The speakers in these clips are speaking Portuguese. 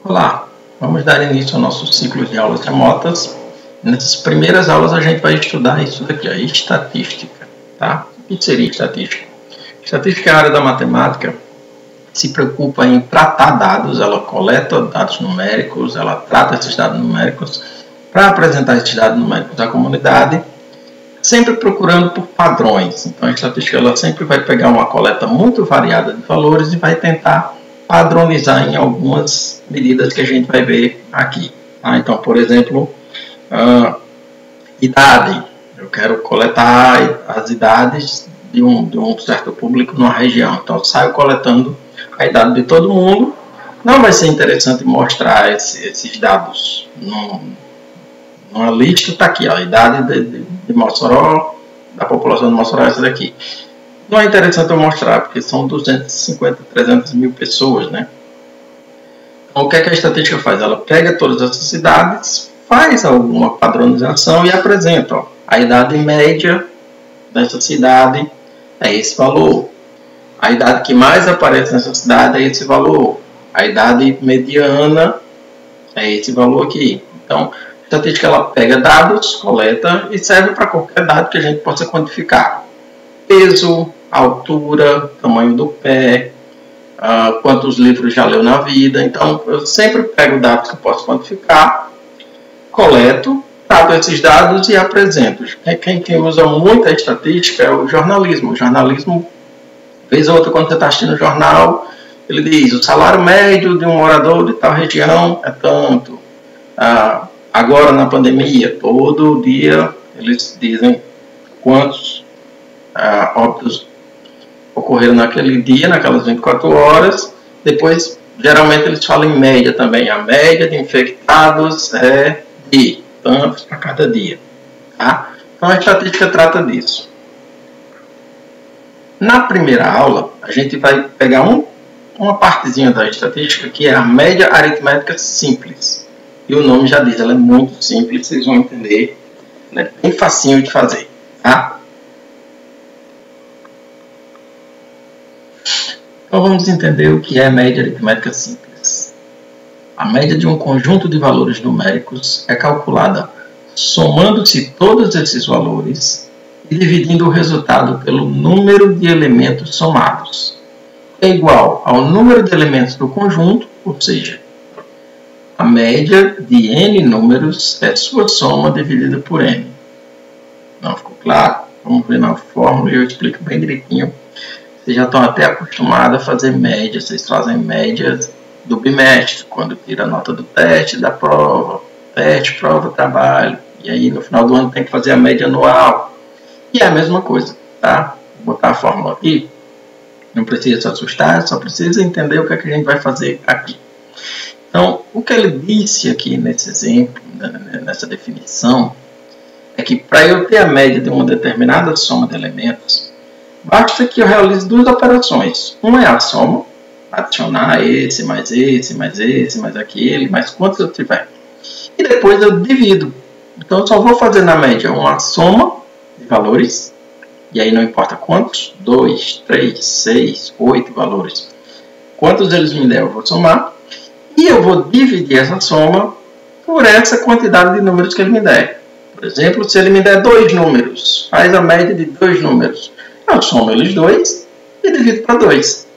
Olá, vamos dar início ao nosso ciclo de aulas remotas. Nessas primeiras aulas a gente vai estudar isso daqui, a estatística, tá? O que seria estatística? Estatística é a área da matemática que se preocupa em tratar dados, ela coleta dados numéricos, ela trata esses dados numéricos para apresentar esses dados numéricos à comunidade, sempre procurando por padrões. Então a estatística ela sempre vai pegar uma coleta muito variada de valores e vai tentar padronizar em algumas medidas que a gente vai ver aqui. Tá? Então, por exemplo, idade. Eu quero coletar as idades de um certo público numa região. Então, eu saio coletando a idade de todo mundo. Não vai ser interessante mostrar esses dados numa lista. Está aqui, a idade de Mossoró, da população de Mossoró, essa daqui. Não é interessante eu mostrar, porque são 250, 300 mil pessoas, né? Então, o que é que a estatística faz? Ela pega todas essas cidades, faz alguma padronização e apresenta. Ó, a idade média dessa cidade é esse valor. A idade que mais aparece nessa cidade é esse valor. A idade mediana é esse valor aqui. Então, a estatística ela pega dados, coleta e serve para qualquer dado que a gente possa quantificar. Peso, altura, tamanho do pé, quantos livros já leu na vida. Então, eu sempre pego dados que eu posso quantificar, coleto, trato esses dados e apresento. Quem usa muito a estatística é o jornalismo. O jornalismo, vez ou outra, quando você está assistindo o jornal, ele diz, o salário médio de um morador de tal região é tanto. Agora, na pandemia, todo dia, eles dizem quantos óbitos ocorreram naquele dia, naquelas 24 horas. Depois, geralmente, eles falam em média também. A média de infectados é de tantos para cada dia. Tá? Então, a estatística trata disso. Na primeira aula, a gente vai pegar uma partezinha da estatística, que é a média aritmética simples. E o nome já diz, ela é muito simples, vocês vão entender. Ela é bem facinho de fazer. Tá? Então vamos entender o que é média aritmética simples. A média de um conjunto de valores numéricos é calculada somando-se todos esses valores e dividindo o resultado pelo número de elementos somados. É igual ao número de elementos do conjunto, ou seja, a média de n números é sua soma dividida por n. Não ficou claro? Vamos ver na fórmula e eu explico bem direitinho. Vocês já estão até acostumados a fazer média, vocês fazem médias do bimestre, quando tira a nota do teste, da prova, teste, prova, trabalho, e aí no final do ano tem que fazer a média anual. E é a mesma coisa, tá? Vou botar a fórmula aqui, não precisa se assustar, só precisa entender o que é que a gente vai fazer aqui. Então, o que ele disse aqui nesse exemplo, nessa definição, é que para eu ter a média de uma determinada soma de elementos, basta que eu realize duas operações. Uma é a soma, adicionar esse, mais esse, mais esse, mais aquele, mais quantos eu tiver. E depois eu divido. Então eu só vou fazer na média uma soma de valores, e aí não importa quantos, 2, 3, 6, 8 valores. Quantos eles me der eu vou somar, e eu vou dividir essa soma por essa quantidade de números que ele me der. Por exemplo, se ele me der 2 números, faz a média de 2 números. Eu somo eles 2 e divido para 2.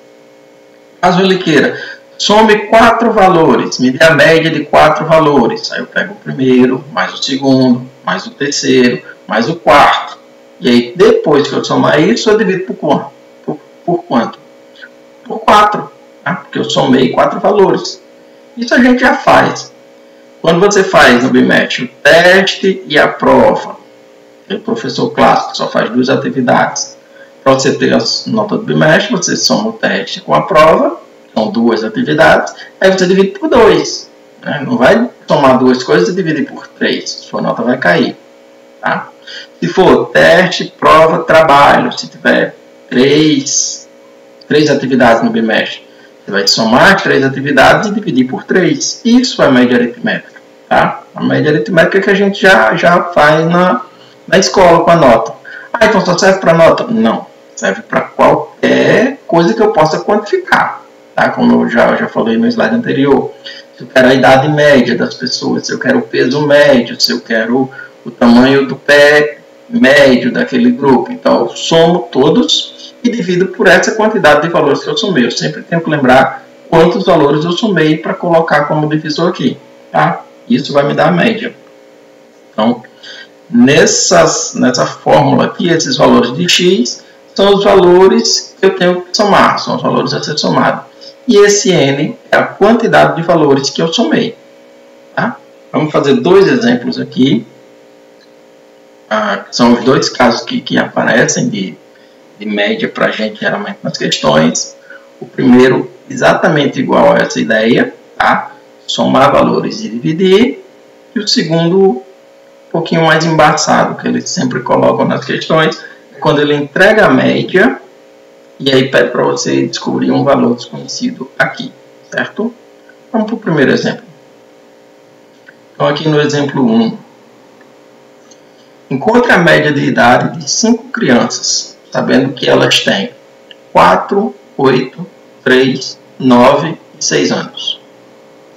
Caso ele queira, some 4 valores, me dê a média de 4 valores. Aí eu pego o primeiro, mais o segundo, mais o terceiro, mais o quarto. E aí, depois que eu somar isso, eu divido por quanto? Por quanto? Por 4. Tá? Porque eu somei 4 valores. Isso a gente já faz. Quando você faz no bimestre o teste e a prova, o professor clássico só faz 2 atividades. Para você ter a nota do bimestre, você soma o teste com a prova, são 2 atividades, aí você divide por 2. Né? Não vai somar 2 coisas e dividir por 3, sua nota vai cair. Tá? Se for teste, prova, trabalho, se tiver 3 atividades no bimestre, você vai somar 3 atividades e dividir por 3. Isso é a média aritmética. Tá? A média aritmética que a gente já faz na escola com a nota. Então só serve para nota? Não. Serve para qualquer coisa que eu possa quantificar. Tá? Como eu já falei no slide anterior. se eu quero a idade média das pessoas, se eu quero o peso médio, se eu quero o tamanho do pé médio daquele grupo. Então, eu somo todos e divido por essa quantidade de valores que eu somei. Eu sempre tenho que lembrar quantos valores eu somei para colocar como divisor aqui. Tá? Isso vai me dar a média. Então, nessa fórmula aqui, esses valores de x são os valores que eu tenho que somar, são os valores a ser somados. E esse n é a quantidade de valores que eu somei. Tá? Vamos fazer dois exemplos aqui. São os dois casos que aparecem de média para a gente geralmente nas questões. O primeiro, exatamente igual a essa ideia, tá? Somar valores e dividir. E o segundo, um pouquinho mais embaçado, que eles sempre colocam nas questões, é quando ele entrega a média e aí pede para você descobrir um valor desconhecido aqui, certo? Vamos para o primeiro exemplo. Então, aqui no exemplo 1, encontre a média de idade de 5 crianças, sabendo que elas têm 4, 8, 3, 9 e 6 anos.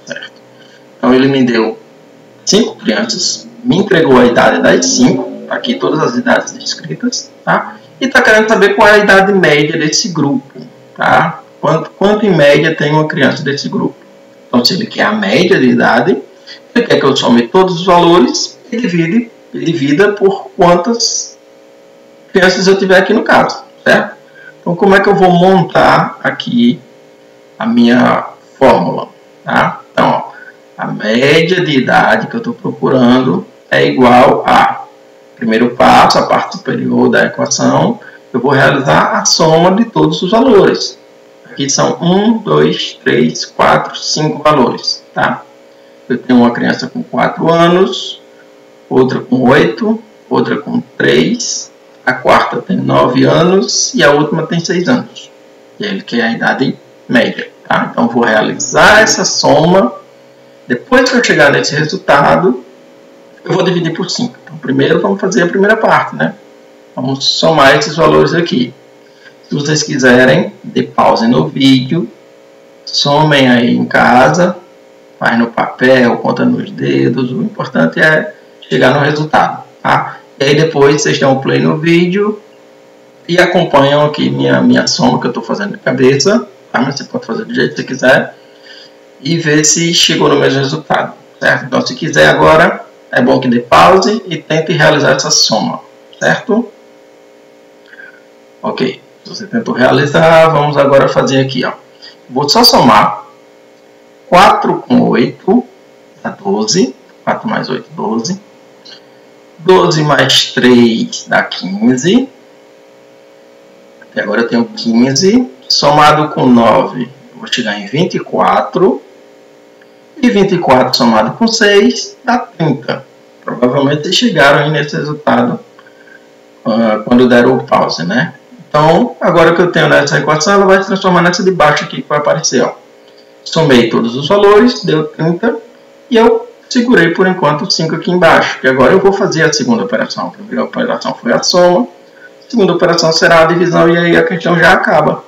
Certo? Então, ele me deu 5 crianças, me entregou a idade das 5, aqui todas as idades descritas, tá? E está querendo saber qual é a idade média desse grupo, tá? Quanto em média tem uma criança desse grupo. Então, se ele quer a média de idade, ele quer que eu some todos os valores e divida por quantas crianças eu tiver aqui no caso, certo? Então, como é que eu vou montar aqui a minha fórmula, tá? Então, ó, a média de idade que eu estou procurando é igual a, primeiro passo, a parte superior da equação, eu vou realizar a soma de todos os valores. Aqui são 1, 2, 3, 4, 5 valores, tá? Eu tenho uma criança com 4 anos, outra com 8, outra com 3, a quarta tem 9 anos e a última tem 6 anos. E ele quer a idade média, tá? Então, vou realizar essa soma. Depois que eu chegar nesse resultado, eu vou dividir por 5. Então, primeiro vamos fazer a primeira parte, né? Vamos somar esses valores aqui. Se vocês quiserem, dê pause no vídeo, somem aí em casa, faz no papel, conta nos dedos. O importante é chegar no resultado, tá? E aí depois vocês dão um play no vídeo e acompanham aqui minha soma que eu estou fazendo de cabeça, tá? Mas você pode fazer do jeito que você quiser e ver se chegou no mesmo resultado, certo? Então, se quiser agora, é bom que dê pause e tente realizar essa soma, certo? Ok, se você tentou realizar, vamos agora fazer aqui, ó. Vou só somar 4 com 8 dá 12, 4 mais 8, 12. 12 mais 3 dá 15. Até agora eu tenho 15. Somado com 9, eu vou chegar em 24. E 24 somado com 6 dá 30. Provavelmente vocês chegaram aí nesse resultado quando deram o pause, né? Então, agora que eu tenho nessa equação, ela vai se transformar nessa de baixo aqui que vai aparecer, ó. Somei todos os valores, deu 30. E eu segurei por enquanto 5 aqui embaixo, que agora eu vou fazer a segunda operação. A primeira operação foi a soma, a segunda operação será a divisão e aí a questão já acaba.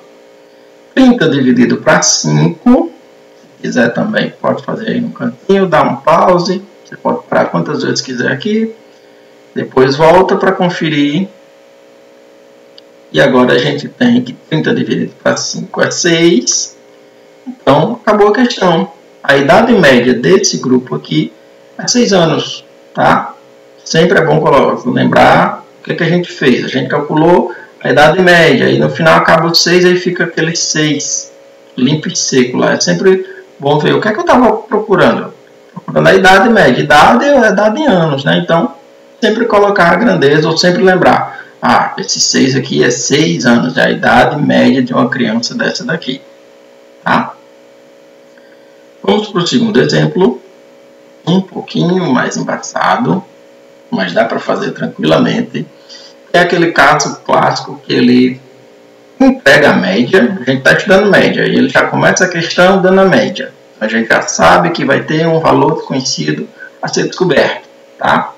30 dividido para 5, se quiser também pode fazer aí no cantinho, dar um pause, você pode parar quantas vezes quiser aqui, depois volta para conferir. E agora a gente tem que 30 dividido para 5 é 6, então acabou a questão. A idade média desse grupo aqui é 6 anos, tá? Sempre é bom lembrar o que a gente fez. A gente calculou a idade média, e no final acaba o 6, aí fica aquele 6 limpo e seco lá. É sempre bom ver o que eu estava procurando. Procurando a idade média. Idade é a idade em anos, né? Então, sempre colocar a grandeza, ou sempre lembrar. Ah, esse 6 aqui é 6 anos, é a idade média de uma criança dessa daqui, tá? Vamos para o segundo exemplo, um pouquinho mais embaçado, mas dá para fazer tranquilamente. É aquele caso clássico que ele entrega a média, a gente está estudando média, e ele já começa a questão dando a média. A gente já sabe que vai ter um valor desconhecido a ser descoberto, tá?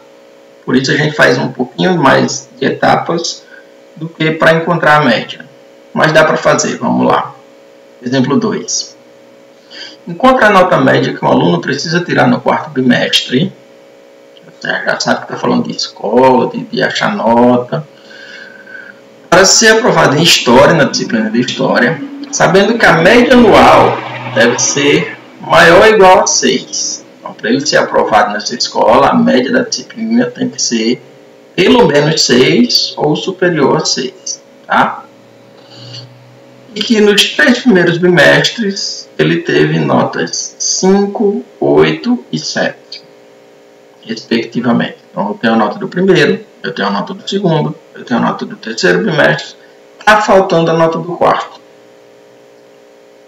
Por isso a gente faz um pouquinho mais de etapas do que para encontrar a média. Mas dá para fazer, vamos lá. Exemplo 2. encontra a nota média que um aluno precisa tirar no quarto bimestre. Você já sabe que está falando de escola, de achar nota. Para ser aprovado em História, na disciplina de História, sabendo que a média anual deve ser maior ou igual a 6. Então, para ele ser aprovado nessa escola, a média da disciplina tem que ser pelo menos 6 ou superior a 6. Tá? E que nos 3 primeiros bimestres ele teve notas 5, 8 e 7, respectivamente. Então, eu tenho a nota do primeiro, eu tenho a nota do segundo, eu tenho a nota do terceiro bimestre, está faltando a nota do quarto.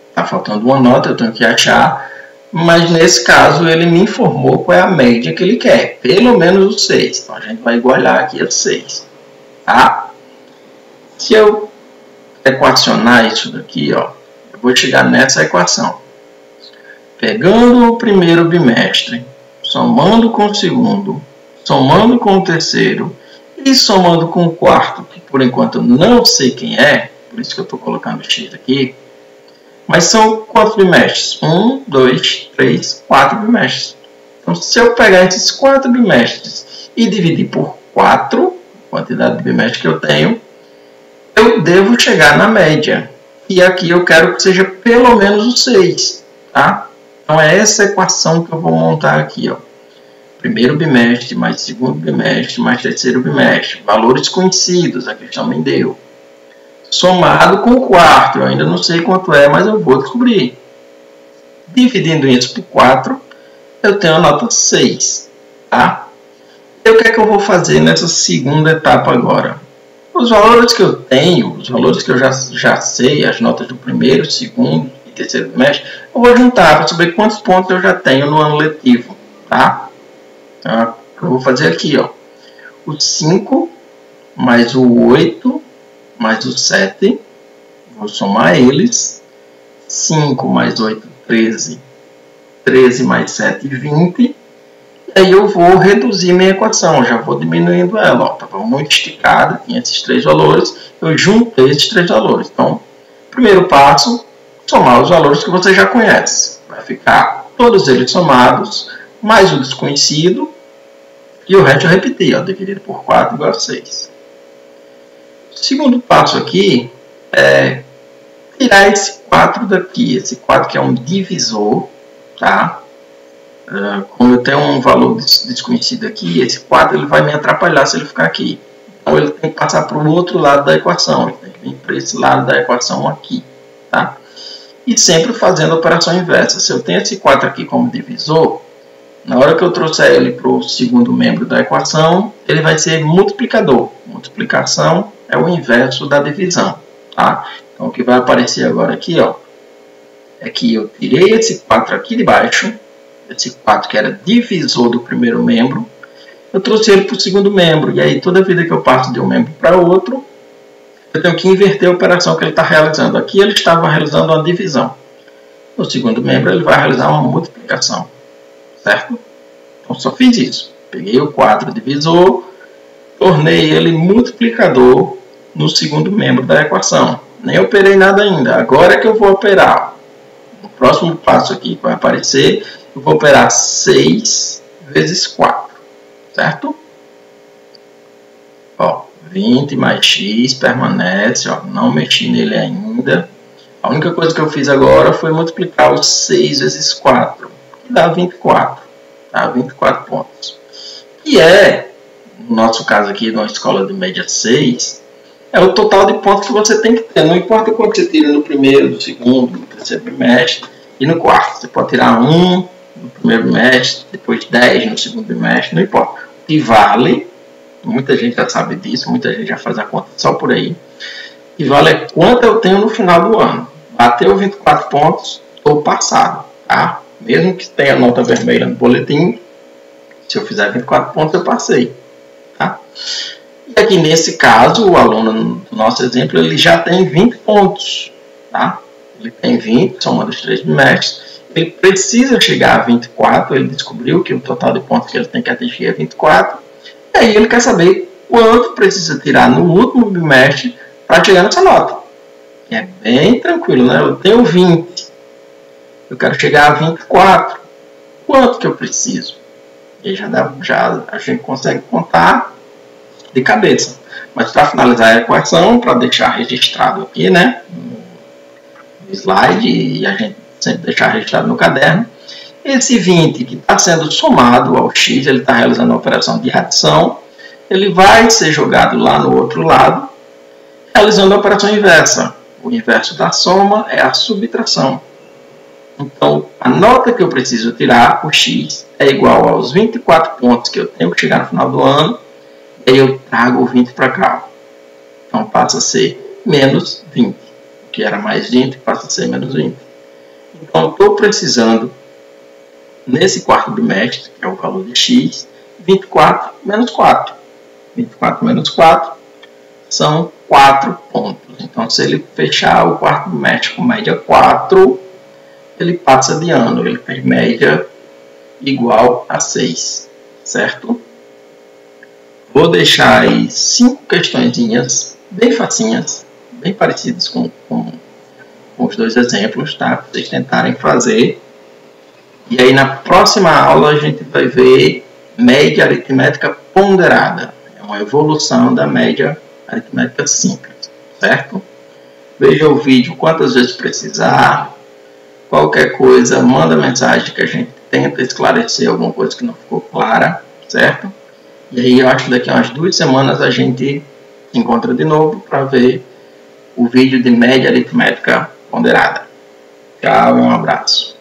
Está faltando uma nota, eu tenho que achar, mas nesse caso ele me informou qual é a média que ele quer, pelo menos o 6. Então, a gente vai igualar aqui a 6. Tá? Se eu equacionar isso daqui, ó, eu vou chegar nessa equação. Pegando o primeiro bimestre, somando com o segundo, somando com o terceiro e somando com o quarto, que por enquanto eu não sei quem é, por isso que eu estou colocando X aqui. Mas são quantos bimestres? 1, 2, 3, 4 bimestres. Então, se eu pegar esses 4 bimestres e dividir por 4, a quantidade de bimestres que eu tenho, eu devo chegar na média. E aqui eu quero que seja pelo menos o 6. Tá? Então, é essa equação que eu vou montar aqui. Ó. Primeiro bimestre, mais segundo bimestre, mais terceiro bimestre. Valores conhecidos, a questão me deu. Somado com o quarto. Eu ainda não sei quanto é, mas eu vou descobrir. Dividindo isso por 4, eu tenho a nota 6. Tá? E o que é que eu vou fazer nessa segunda etapa agora? Os valores que eu tenho, os valores que eu já sei, as notas do primeiro, segundo e terceiro bimestre, eu vou juntar para saber quantos pontos eu já tenho no ano letivo. Tá? Então, eu vou fazer aqui, ó, o 5 mais o 8 mais o 7, vou somar eles, 5 mais 8, 13, 13 mais 7, 20, e aí eu vou reduzir minha equação, já vou diminuindo ela, estava muito esticada, tinha esses 3 valores, eu juntei esses 3 valores. Então, primeiro passo, somar os valores que você já conhece, vai ficar todos eles somados, mais o desconhecido, e o resto eu repeti, ó, dividido por 4 igual a 6. O segundo passo aqui é tirar esse 4 daqui, esse 4 que é um divisor, tá? Como eu tenho um valor desconhecido aqui, esse 4 ele vai me atrapalhar se ele ficar aqui. Então ele tem que passar para o outro lado da equação, ele tem que vir para esse lado da equação aqui, tá? E sempre fazendo a operação inversa. Se eu tenho esse 4 aqui como divisor, na hora que eu trouxer ele para o segundo membro da equação, ele vai ser multiplicador. Multiplicação é o inverso da divisão. Tá? Então, o que vai aparecer agora aqui, ó, é que eu tirei esse 4 aqui de baixo, esse 4 que era divisor do primeiro membro, eu trouxe ele para o segundo membro. E aí, toda vida que eu passo de um membro para outro, eu tenho que inverter a operação que ele está realizando. Aqui ele estava realizando uma divisão. No segundo membro, ele vai realizar uma multiplicação. Certo? Então, só fiz isso. Peguei o 4 divisor, tornei ele multiplicador no segundo membro da equação. Nem operei nada ainda. Agora é que eu vou operar. No próximo passo aqui que vai aparecer, eu vou operar 6 vezes 4. Certo? Ó, 20 mais x permanece. Ó, não mexi nele ainda. A única coisa que eu fiz agora foi multiplicar os 6 vezes 4. Dá 24, tá? 24 pontos. E no nosso caso aqui, numa escola de média 6, é o total de pontos que você tem que ter. Não importa quanto você tira no primeiro, no segundo, no terceiro bimestre e no quarto. Você pode tirar 1 no primeiro bimestre, depois 10 no segundo bimestre, não importa. O que vale, muita gente já sabe disso, muita gente já faz a conta só por aí. O que vale é quanto eu tenho no final do ano. Bateu 24 pontos, estou passado, tá? Mesmo que tenha nota vermelha no boletim, se eu fizer 24 pontos, eu passei. Tá? E aqui nesse caso, o aluno, no nosso exemplo, ele já tem 20 pontos. Tá? Ele tem 20, somando os 3 bimestres. Ele precisa chegar a 24, ele descobriu que o total de pontos que ele tem que atingir é 24. E aí ele quer saber quanto precisa tirar no último bimestre para chegar nessa nota. É bem tranquilo, né? Eu tenho 20. Eu quero chegar a 24. Quanto que eu preciso? E já a gente consegue contar de cabeça. Mas para finalizar a equação, para deixar registrado aqui, né, no slide, e a gente sempre deixar registrado no caderno, esse 20 que está sendo somado ao x, ele está realizando a operação de adição, ele vai ser jogado lá no outro lado, realizando a operação inversa. O inverso da soma é a subtração. Então, a nota que eu preciso tirar, o x, é igual aos 24 pontos que eu tenho que chegar no final do ano, e aí eu trago o 20 para cá. Então, passa a ser menos 20. O que era mais 20 passa a ser menos 20. Então, eu estou precisando, nesse quarto bimestre, que é o valor de x, 24 menos 4. 24 menos 4 são 4 pontos. Então, se ele fechar o quarto bimestre com média 4, ele passa de ano, ele faz média igual a 6, certo? Vou deixar aí 5 questõezinhas bem facinhas, bem parecidas com os dois exemplos, tá? Para vocês tentarem fazer. E aí na próxima aula a gente vai ver média aritmética ponderada. É uma evolução da média aritmética simples, certo? Veja o vídeo quantas vezes precisar. Qualquer coisa, manda mensagem que a gente tenta esclarecer alguma coisa que não ficou clara, certo? E aí eu acho que daqui a umas 2 semanas a gente se encontra de novo para ver o vídeo de média aritmética ponderada. Tchau e um abraço.